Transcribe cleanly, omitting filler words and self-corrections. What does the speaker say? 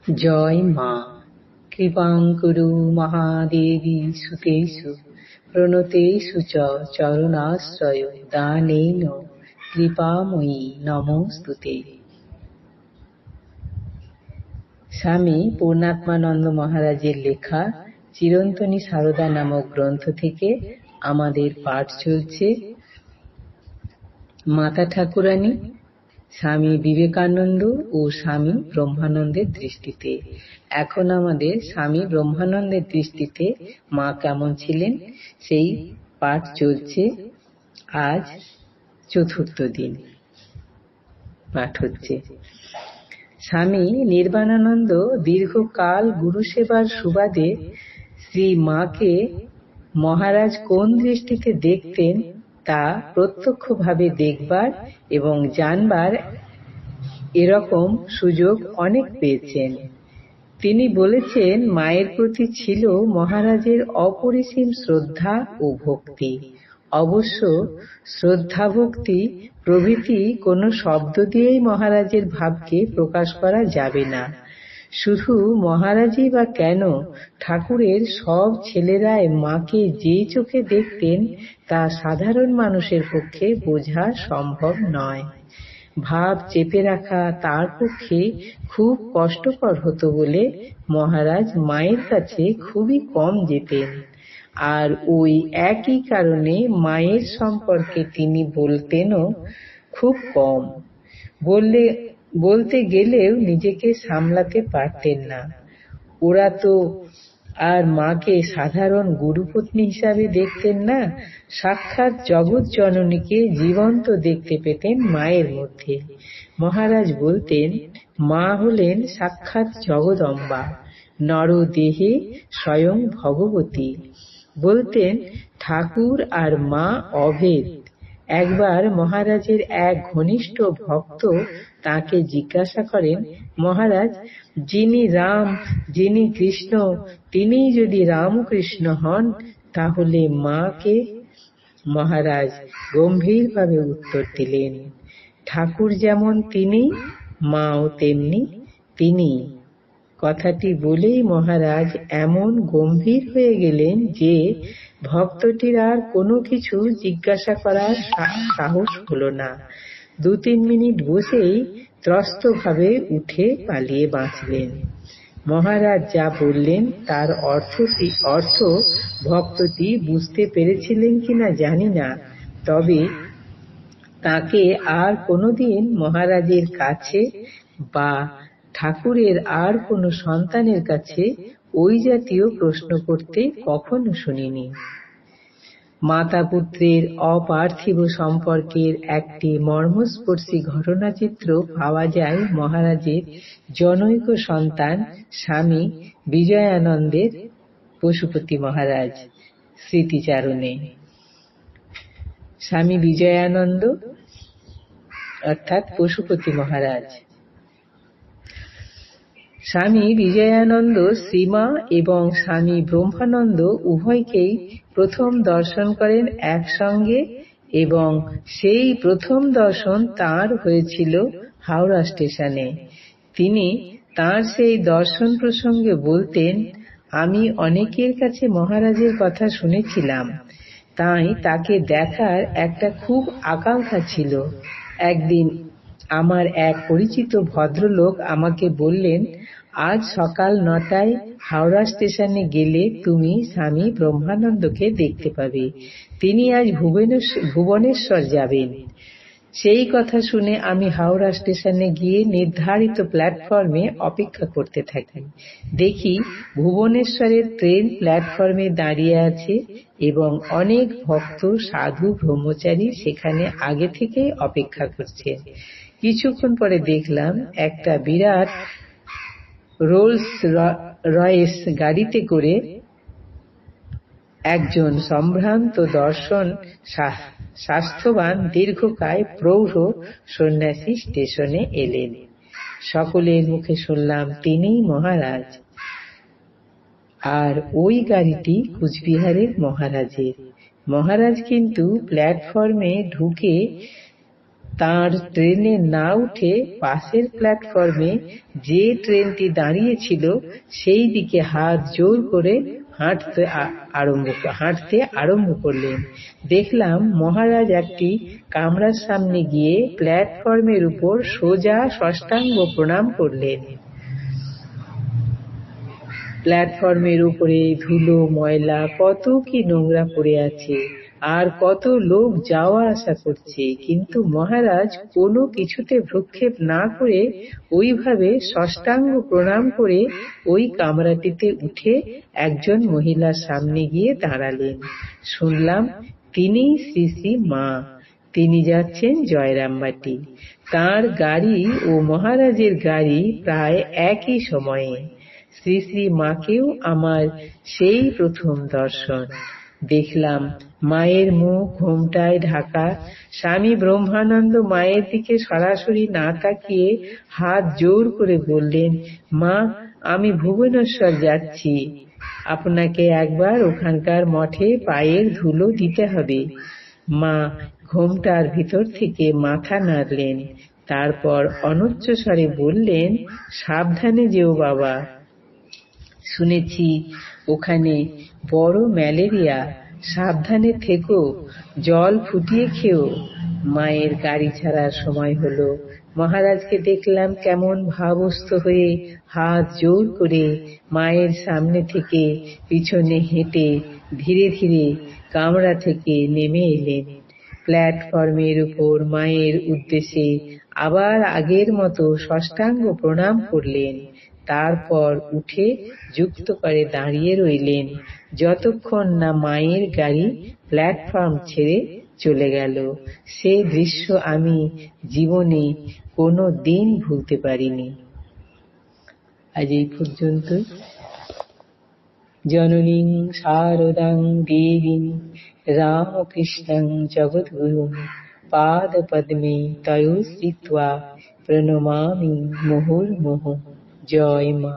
জয় মা। কৃপাং কুরু মহাদেবী সুতেষু প্রণতেষু চ চরণাশ্রয় দানেন কৃপাময়ী নমস্তুতে। স্বামী পূর্ণাত্মানন্দ মহারাজের লেখা চিরন্তনী সারদা নামক গ্রন্থ থেকে আমাদের পাঠ চলছে। মাতা ঠাকুরানী স্বামী বিবেকানন্দ ও স্বামী ব্রহ্মানন্দের দৃষ্টিতে। এখন আমাদের স্বামী ব্রহ্মানন্দের দৃষ্টিতে মা কেমন ছিলেন সেই পাঠ চলছে। আজ চতুর্থ দিন পাঠ হচ্ছে। স্বামী নির্বাণানন্দ দীর্ঘকাল গুরু সেবার সুবাদে শ্রী মাকে মহারাজ কোন দৃষ্টিতে দেখতেন তা প্রত্যক্ষভাবে দেখবার এবং জানবার এরকম সুযোগ অনেক পেয়েছেন। তিনি বলেছেন, মায়ের প্রতি ছিল মহারাজের অপরিসীম শ্রদ্ধা ও ভক্তি। অবশ্য শ্রদ্ধা ভক্তি প্রভৃতি কোনো শব্দ দিয়েই মহারাজের ভাবকে প্রকাশ করা যাবে না। শুধু মহারাজই বা কেন, ঠাকুরের সব ছেলেরাই মাকে যে চোখে দেখতেন তা সাধারণ মানুষের পক্ষে বোঝা সম্ভব নয়। ভাব চেপে রাখা তার পক্ষে খুব কষ্টকর হতো বলে মহারাজ মায়ের কাছে খুবই কম যেতেন। আর ওই একই কারণে মায়ের সম্পর্কে তিনি বলতেনও খুব কম। বলতে গেলেও নিজেকে সামলাতে পারতেন না। ওরা তো আর মাকে সাধারণ গুরুপত্নী হিসাবে দেখতেন না, সাক্ষাৎ জগৎ জননীকে জীবন্ত দেখতে পেতেন মায়ের মধ্যে। মহারাজ বলতেন, মা হলেন সাক্ষাৎ জগদম্বা, নরদেহে স্বয়ং ভগবতী। বলতেন, ঠাকুর আর মা অভেদ। একবার মহারাজের এক ঘনিষ্ঠ ভক্ত তাকে জিজ্ঞাসা করেন, মহারাজ, যিনি রাম যিনি কৃষ্ণ তিনিই যদি রামকৃষ্ণ হন তাহলে মা কে? মহারাজ গম্ভীরভাবে উত্তর দিলেন, ঠাকুর যেমন তিনি, মাও তেমনি তিনি। কথাটি বলেই মহারাজ এমন গম্ভীর হয়ে গেলেন যে ভক্তটির আর কোনো কিছু জিজ্ঞাসা করার সাহস হল না। 2-3 মিনিট বসেই ত্রস্তভাবে উঠে পালিয়ে বাঁচলেন। মহারাজ যা বললেন তার অর্থ ভক্তটি বুঝতে পেরেছিলেন কিনা জানি না, তবে তাকে আর কোনোদিন মহারাজের কাছে বা ঠাকুরের আর কোনো সন্তানের কাছে ওই জাতীয় প্রশ্ন করতে কখনো শুনিনি। মাতা পুত্রের অপার্থিব সম্পর্কের একটি মর্মস্পর্শী ঘটনাচিত্র পাওয়া যায় মহারাজের জনৈক সন্তান স্বামী বিজয়ানন্দের পশুপতি মহারাজ স্মৃতিচারণে। স্বামী বিজয়ানন্দ অর্থাৎ পশুপতি মহারাজ। স্বামী বিজয়ানন্দ শ্রীমা এবং স্বামী ব্রহ্মানন্দ উভয়কেই প্রথম দর্শন করেন একসঙ্গে, এবং সেই প্রথম দর্শন তাঁর হয়েছিল হাওড়া স্টেশনে। তিনি তাঁর সেই দর্শন প্রসঙ্গে বলতেন, আমি অনেকের কাছে মহারাজের কথা শুনেছিলাম, তাই তাকে দেখার একটা খুব আকাঙ্ক্ষা ছিল। একদিন আমার এক পরিচিত ভদ্রলোক আমাকে বললেন, আজ সকাল 9টায় হাওড়া স্টেশনে গেলে তুমি স্বামী ব্রহ্মানন্দকে দেখতে পাবে। তিনি আজ ভুবনেশ্বর যাবেন। সেই কথা শুনে আমি হাওড়া স্টেশনে গিয়ে নির্ধারিত প্ল্যাটফর্মে অপেক্ষা করতে থাকি। দেখি ভুবনেশ্বরের ট্রেন প্ল্যাটফর্মে দাঁড়িয়ে আছে এবং অনেক ভক্ত সাধু ব্রহ্মচারী সেখানে আগে থেকেই অপেক্ষা করছে। কিছুক্ষণ পরে দেখলাম একটা বিরাট রোলস রয়েস গাড়িতে করে একজন সম্ভ্রান্ত দর্শন স্বাস্থ্যবান দীর্ঘকায় প্রৌঢ় সন্ন্যাসী স্টেশনে এলেন। সকলের মুখে শুনলাম তিনিই মহারাজ। আর ওই গাড়িটি কুচবিহারের মহারাজের। মহারাজ কিন্তু প্ল্যাটফর্মে ঢুকে তার ট্রেনে না উঠে পাশের প্ল্যাটফর্মে যে ট্রেনটি দাঁড়িয়েছিল সেই দিকে হাত জোর করে হাঁটতে আরম্ভ করলেন। দেখলাম মহারাজ একটি কামরার সামনে গিয়ে প্ল্যাটফর্মের উপর সোজা সাষ্টাঙ্গ প্রণাম করলেন। প্ল্যাটফর্মের উপরে ধুলো ময়লা কত কি নোংরা পড়ে আছে, আর কত লোক যাওয়া আসা করছে, কিন্তু মহারাজ কোনো কিছুতে ভ্রুক্ষেপ না করে ওইভাবে সাষ্টাঙ্গ প্রণাম করে ওই কামরাটিতে উঠে একজন মহিলার সামনে গিয়ে দাঁড়ালেন। শুনলাম তিনিই শ্রী শ্রী মা। তিনি যাচ্ছেন জয়রামবাটি। তাঁর গাড়ি ও মহারাজের গাড়ি প্রায় একই সময়ে। শ্রী শ্রী মাকেও আমার সেই প্রথম দর্শন। দেখলাম মায়ের মুখ ঘোমটায় ঢাকা। স্বামী ব্রহ্মানন্দ মায়ের দিকে সরাসরি না তাকিয়ে হাত জোর করে বললেন, মা, আমি ভুবনেশ্বর যাচ্ছি, আপনাকে একবার ওখানকার মঠে পায়ের ধুলো দিতে হবে। মা ঘোমটার ভিতর থেকে মাথা নাড়লেন, তারপর অনুচ্চস্বরে বললেন, সাবধানে যেও বাবা, শুনেছি ওখানে বড় ম্যালেরিয়া, সাবধানে থেকো, জল ফুটিয়ে খেও। মায়ের গাড়ি ছাড়ার সময় হলো। মহারাজকে দেখলাম কেমন ভাবস্থ হয়ে হাত জোর করে মায়ের সামনে থেকে পিছনে হেঁটে ধীরে ধীরে কামরা থেকে নেমে এলেন। প্ল্যাটফর্মের উপর মায়ের উদ্দেশ্যে আবার আগের মতো সাষ্টাঙ্গ প্রণাম করলেন। তারপর উঠে যুক্ত করে দাঁড়িয়ে রইলেন যতক্ষণ না মায়ের গাড়ি প্ল্যাটফর্ম ছেড়ে চলে গেল। সে দৃশ্য আমি জীবনে কোনো দিন ভুলতে পারিনি। আজ এই পর্যন্ত। জননীং শারদাং দেবীং রামকৃষ্ণং জগদ্গুরুং পাদপদ্মে তয়োশ্রিত্বা প্রণমামি মুহুর্মুহুঃ। জয় মা।